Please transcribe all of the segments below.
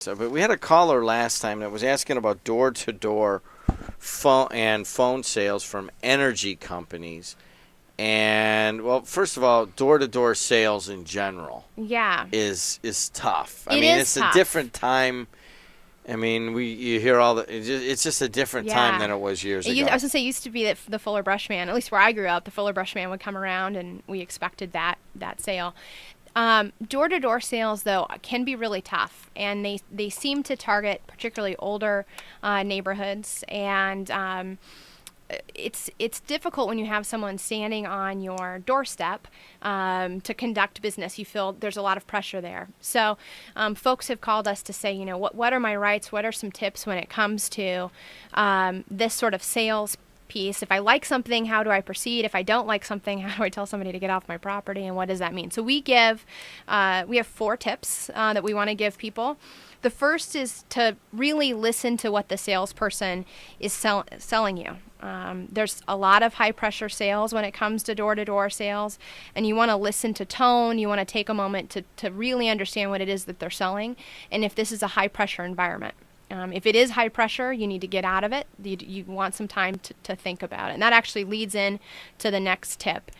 So, but we had a caller last time that was asking about door-to-door phone sales from energy companies. And, well, first of all, door-to-door sales in general is tough. I mean, it's tough. A different time. I mean, you hear all it's just a different time than it was years ago. I was going to say, it used to be that the Fuller Brush Man, at least where I grew up, the Fuller Brush Man would come around and we expected that sale. Door-to-door sales, though, can be really tough, and they seem to target particularly older neighborhoods, and it's difficult when you have someone standing on your doorstep to conduct business. You feel there's a lot of pressure there. So folks have called us to say, what are my rights? What are some tips when it comes to this sort of sales piece? If I like something, how do I proceed? If I don't like something, how do I tell somebody to get off my property, and what does that mean? So we have 4 tips that we want to give people. The first is to really listen to what the salesperson is selling you. There's a lot of high-pressure sales when it comes to door-to-door sales, and you want to listen to tone. You want to take a moment to really understand what it is that they're selling, and if this is a high-pressure environment. If it is high pressure, you need to get out of it. You want some time to think about it. And that actually leads in to the next tip.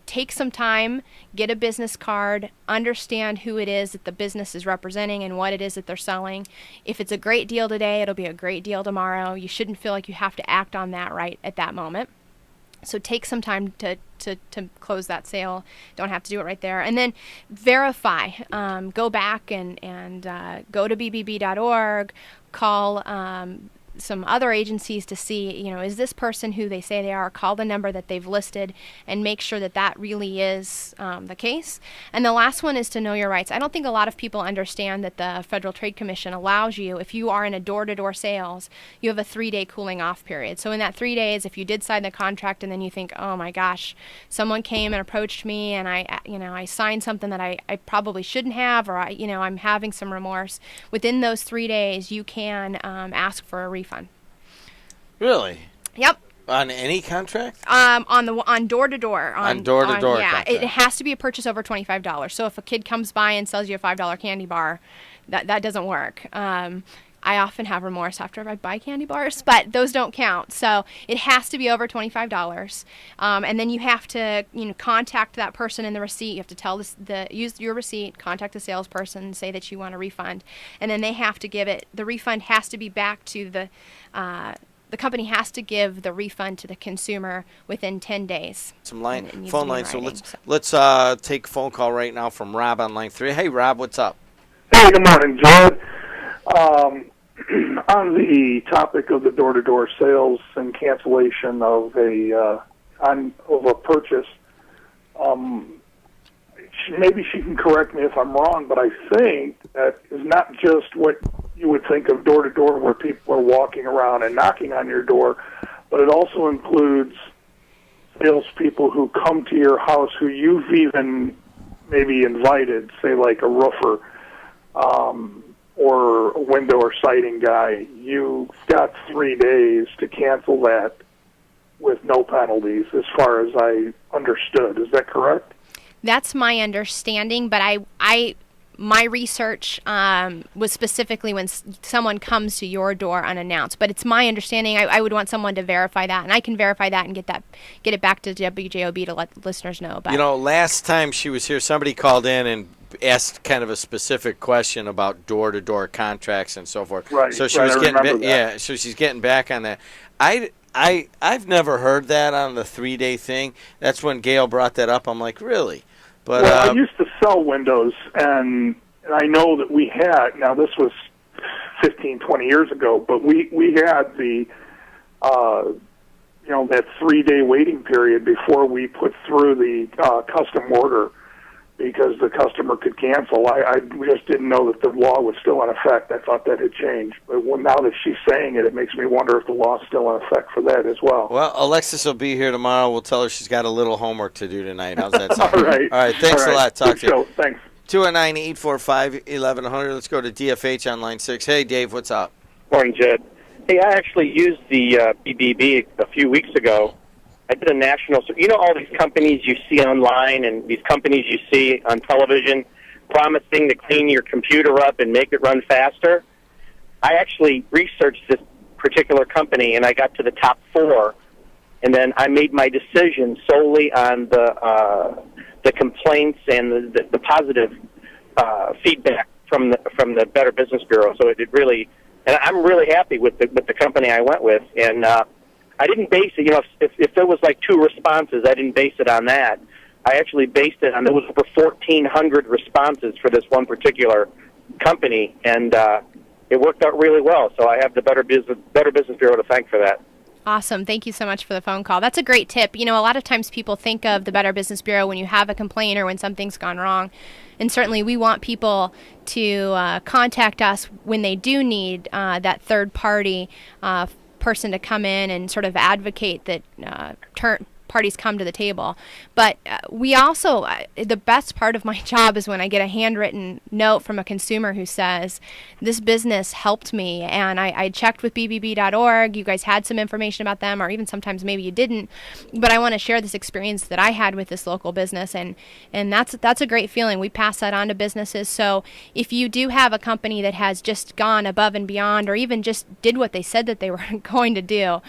Take some time, get a business card, understand who it is that the business is representing and what it is that they're selling. If it's a great deal today, it'll be a great deal tomorrow. You shouldn't feel like you have to act on that right at that moment. So take some time to close that sale. Don't have to do it right there. And then verify. Go back and go to bbb.org, call some other agencies to see, is this person who they say they are? Call the number that they've listed and make sure that really is the case. And the last one is to know your rights. I don't think a lot of people understand that the Federal Trade Commission allows you, if you are in a door-to-door sales, you have a 3-day cooling off period. So in that 3 days, if you did sign the contract and then you think, oh my gosh, someone came and approached me and I signed something that I probably shouldn't have, or I'm having some remorse, within those 3 days you can ask for a refund. Really? Yep. On any contract? On door-to-door. On door-to-door contract. It has to be a purchase over $25. So if a kid comes by and sells you a $5 candy bar, that doesn't work. I often have remorse after I buy candy bars, but those don't count. So it has to be over $25. And then you have to contact that person in the receipt. You have to use your receipt, contact the salesperson, say that you want a refund. And then they have to give it. The refund has to be back to the company has to give the refund to the consumer within 10 days. Some phone lines. So let's take a phone call right now from Rob on line 3. Hey, Rob, what's up? Hey, good morning, Judd. On the topic of the door-to-door sales and cancellation of a purchase, maybe she can correct me if I'm wrong, but I think that is not just what you would think of door-to-door where people are walking around and knocking on your door, but it also includes salespeople who come to your house who you've even maybe invited, say like a roofer, or a window or siding guy. You've got 3 days to cancel that with no penalties, as far as I understood. Is that correct? That's my understanding, but my research was specifically when someone comes to your door unannounced. But it's my understanding. I would want someone to verify that, and I can verify that and get it back to WJOB to let listeners know. But last time she was here, somebody called in and asked kind of a specific question about door-to-door contracts and so forth. Right. So she was getting so she's getting back on that. I've never heard that on the 3-day thing. That's when Gail brought that up. I'm like, really? But I used to sell windows, and I know that we had, now this was 15, 20 years ago, but we had the that 3-day waiting period before we put through the custom order, because the customer could cancel. I just didn't know that the law was still in effect. I thought that had changed. But now that she's saying it, it makes me wonder if the law's still in effect for that as well. Well, Alexis will be here tomorrow. We'll tell her she's got a little homework to do tonight. How's that sound? All right. All right, thanks a lot. Talk to you. Thanks. 219-845-1100. Let's go to DFH on line 6. Hey, Dave, what's up? Morning, Jed. Hey, I actually used the BBB a few weeks ago. I did a national, all these companies you see online and these companies you see on television promising to clean your computer up and make it run faster. I actually researched this particular company, and I got to the top 4, and then I made my decision solely on the complaints and the positive feedback from the Better Business Bureau. So it really, and I'm really happy with the company I went with, and I didn't base it. If there was like 2 responses, I didn't base it on that. I actually based it on there was over 1,400 responses for this one particular company, and it worked out really well. So I have the Better Business Bureau to thank for that. Awesome. Thank you so much for the phone call. That's a great tip. A lot of times people think of the Better Business Bureau when you have a complaint or when something's gone wrong. And certainly we want people to contact us when they do need that third-party person to come in and sort of advocate that parties come to the table. But we also, the best part of my job is when I get a handwritten note from a consumer who says, this business helped me, and I checked with bbb.org, you guys had some information about them, or even sometimes maybe you didn't, but I want to share this experience that I had with this local business, and that's a great feeling. We pass that on to businesses. So if you do have a company that has just gone above and beyond, or even just did what they said that they were going to do,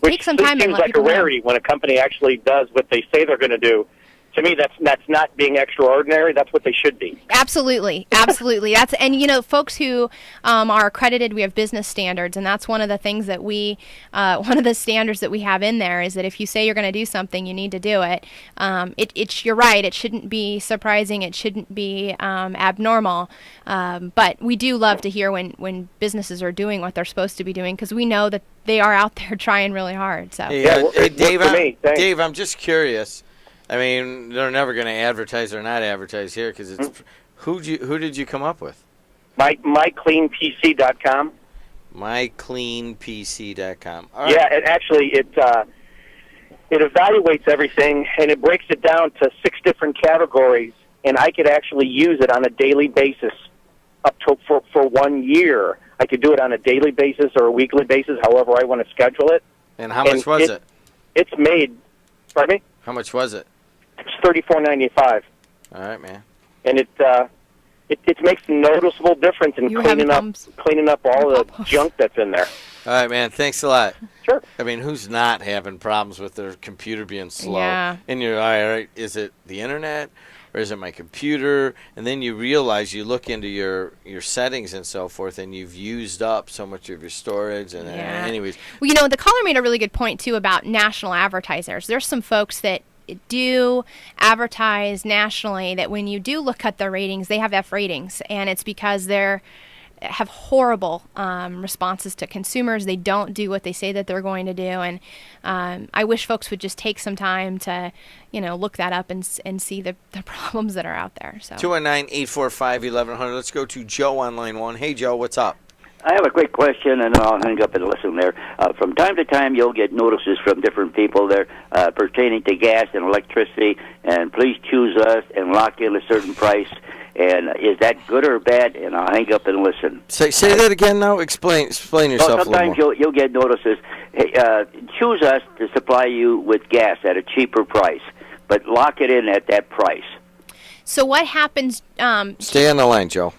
take some time and let people know. Seems like a rarity when a company actually does what they say they're going to do. To me, that's not being extraordinary. That's what they should be. Absolutely. And folks who are accredited, we have business standards, and that's one of the things that one of the standards that we have in there is that if you say you're going to do something, you need to do it. You're right. It shouldn't be surprising. It shouldn't be abnormal. But we do love to hear when businesses are doing what they're supposed to be doing, because we know that they are out there trying really hard. So hey, Dave, I'm just curious. I mean, they're never going to advertise or not advertise here because it's who did you come up with? MyCleanPC.com. MyCleanPC.com. Right. Yeah, it evaluates everything and it breaks it down to 6 different categories, and I could actually use it on a daily basis up to for 1 year. I could do it on a daily basis or a weekly basis, however I want to schedule it. And how much was it? It's made. Pardon me? How much was it? It's $34.95. All right, man. And it makes a noticeable difference in cleaning up all the junk that's in there. All right, man. Thanks a lot. Sure. I mean, who's not having problems with their computer being slow? Yeah. And you're all right. Is it the internet or is it my computer? And then you realize you look into your settings and so forth, and you've used up so much of your storage. And anyways, well, the caller made a really good point too about national advertisers. There's some folks that do advertise nationally that when you do look at their ratings, they have F ratings, and it's because they're have horrible responses to consumers. They don't do what they say that they're going to do, and I wish folks would just take some time to, look that up and see the problems that are out there. So 219-845-1100. Let's go to Joe on line 1. Hey, Joe, what's up? I have a quick question, and then I'll hang up and listen there. From time to time, you'll get notices from different people there pertaining to gas and electricity, and please choose us and lock in a certain price. And is that good or bad? And I'll hang up and listen. Say that again now. Explain yourself a little more. Sometimes you'll get notices. Hey, choose us to supply you with gas at a cheaper price, but lock it in at that price. So what happens? Stay on the line, Joe.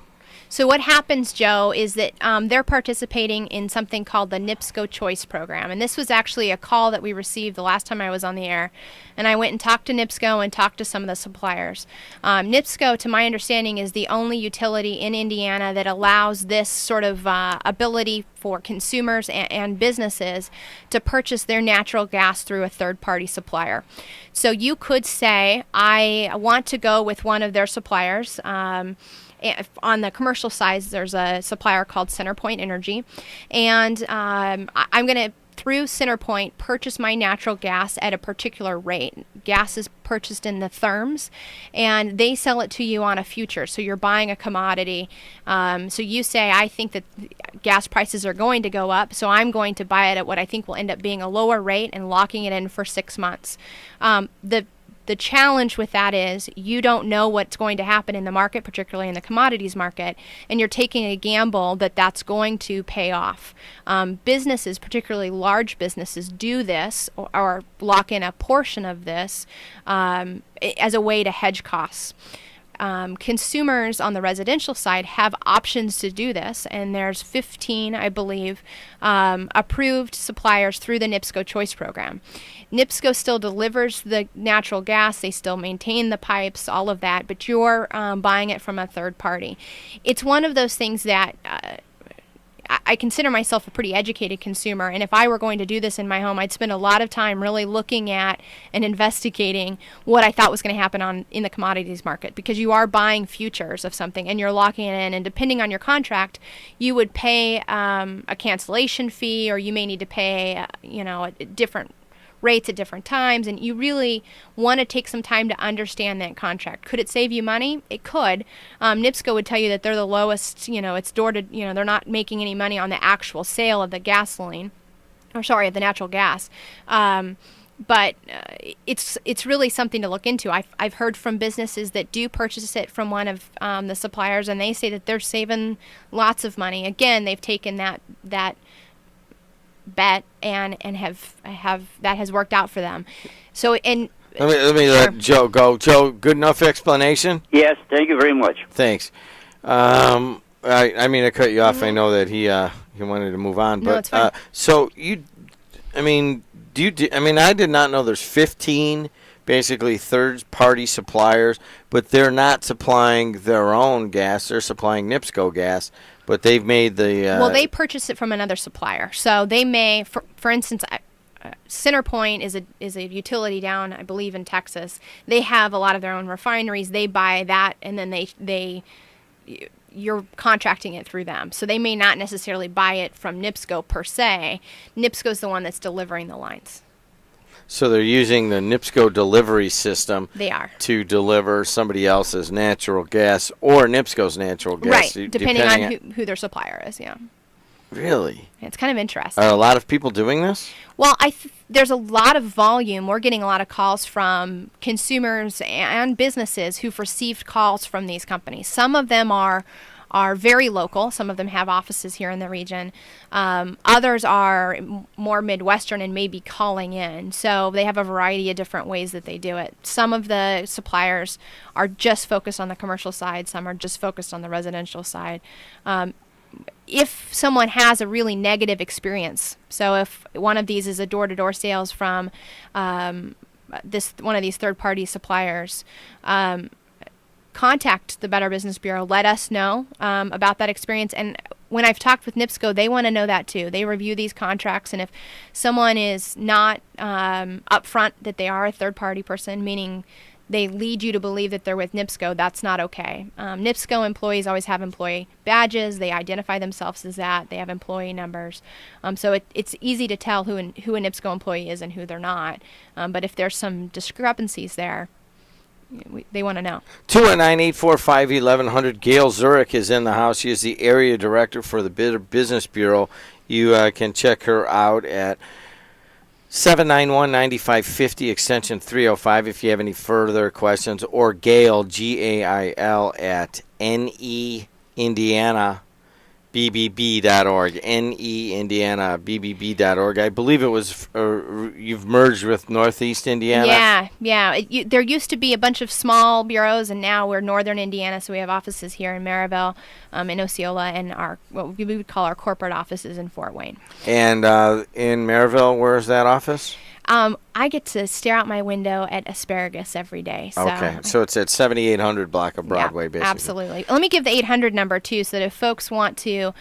So what happens, Joe, is that they're participating in something called the NIPSCO Choice Program. And this was actually a call that we received the last time I was on the air. And I went and talked to NIPSCO and talked to some of the suppliers. NIPSCO, to my understanding, is the only utility in Indiana that allows this sort of ability for consumers and businesses to purchase their natural gas through a third-party supplier. So you could say, I want to go with one of their suppliers. On the commercial side, there's a supplier called CenterPoint Energy, and I'm going to, through CenterPoint, purchase my natural gas at a particular rate. Gas is purchased in the therms, and they sell it to you on a future, so you're buying a commodity. So you say, I think that gas prices are going to go up, so I'm going to buy it at what I think will end up being a lower rate and locking it in for 6 months. The challenge with that is you don't know what's going to happen in the market, particularly in the commodities market, and you're taking a gamble that that's going to pay off. Businesses, particularly large businesses, do this or lock in a portion of this as a way to hedge costs. consumers on the residential side have options to do this, and there's 15, I believe, approved suppliers through the NIPSCO Choice Program. NIPSCO still delivers the natural gas, they still maintain the pipes, all of that, but you're buying it from a third party. It's one of those things that I consider myself a pretty educated consumer, and if I were going to do this in my home, I'd spend a lot of time really looking at and investigating what I thought was going to happen in the commodities market, because you are buying futures of something and you're locking it in, and depending on your contract, you would pay a cancellation fee, or you may need to pay different rates at different times, and you really want to take some time to understand that contract. Could it save you money? It could. NIPSCO would tell you that they're the lowest, it's door to, they're not making any money on the actual sale of the gasoline, of the natural gas. But it's really something to look into. I've heard from businesses that do purchase it from one of the suppliers, and they say that they're saving lots of money. Again, they've taken that bet and have that has worked out for them. So let me let Joe go. Joe, good enough explanation? Yes, thank you very much. Thanks. I mean to cut you off. I know that he wanted to move on, no, but it's fine. So I did not know there's 15 basically third-party suppliers, but they're not supplying their own gas. They're supplying NIPSCO gas. But they've made the... they purchase it from another supplier. So they may, for instance, CenterPoint is a utility down, I believe, in Texas. They have a lot of their own refineries. They buy that, and then you're contracting it through them. So they may not necessarily buy it from NIPSCO per se. NIPSCO's the one that's delivering the lines. So they're using the NIPSCO delivery system. They are. To deliver somebody else's natural gas or NIPSCO's natural gas. Right, depending on who their supplier is, yeah. Really? It's kind of interesting. Are a lot of people doing this? Well, there's a lot of volume. We're getting a lot of calls from consumers and businesses who've received calls from these companies. Some of them are very local. Some of them have offices here in the region. Others are more Midwestern and may be calling in. So they have a variety of different ways that they do it. Some of the suppliers are just focused on the commercial side. Some are just focused on the residential side. If someone has a really negative experience, so if one of these is a door-to-door sales from one of these third-party suppliers, contact the Better Business Bureau. Let us know about that experience. And when I've talked with NIPSCO, they want to know that too. They review these contracts, and if someone is not upfront that they are a third-party person, meaning they lead you to believe that they're with NIPSCO, that's not okay. NIPSCO employees always have employee badges. They identify themselves as that. They have employee numbers. So it's easy to tell who a NIPSCO employee is and who they're not. But if there's some discrepancies there, they want to know. 219-845-1100. Gail Zurek is in the house. She is the area director for the Better Business Bureau. You can check her out at 791-9550, extension 305 if you have any further questions, or Gail, Gail, at NEIndiana.org, NEIndiana.org. I believe it was, you've merged with Northeast Indiana? Yeah. There used to be a bunch of small bureaus, and now we're Northern Indiana, so we have offices here in Maryville, in Osceola, and what we would call our corporate offices in Fort Wayne. And in Maryville, where's that office? I get to stare out my window at asparagus every day. So. Okay, so it's at 7800 block of Broadway, basically. Absolutely. Let me give the 800 number, too, so that if folks want to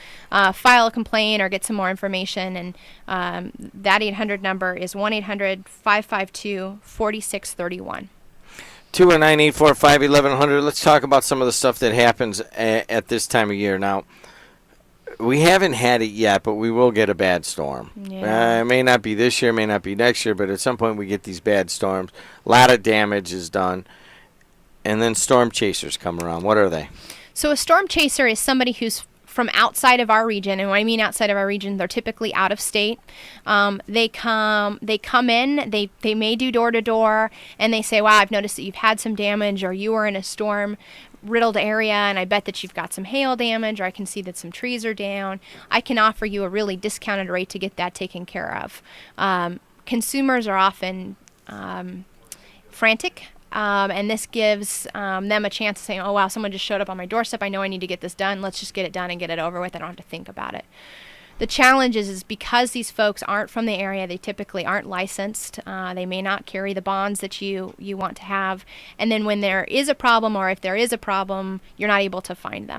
file a complaint or get some more information, and that 800 number is 1-800-552-4631. 219-845-1100. Let's talk about some of the stuff that happens at this time of year. Now, we haven't had it yet, but we will get a bad storm. Yeah. It may not be this year, may not be next year, but at some point we get these bad storms. A lot of damage is done. And then storm chasers come around. What are they? So a storm chaser is somebody who's from outside of our region. And when I mean outside of our region, they're typically out of state. They come in, they may do door-to-door, and they say, wow, I've noticed that you've had some damage, or you were in a storm riddled area, and I bet that you've got some hail damage, or I can see that some trees are down. I can offer you a really discounted rate to get that taken care of. Consumers are often frantic And this gives them a chance of saying, oh, wow, someone just showed up on my doorstep. I know I need to get this done. Let's just get it done and get it over with. I don't have to think about it. The challenge is because these folks aren't from the area, they typically aren't licensed. They may not carry the bonds that you want to have. And then when there is a problem, or if there is a problem, you're not able to find them.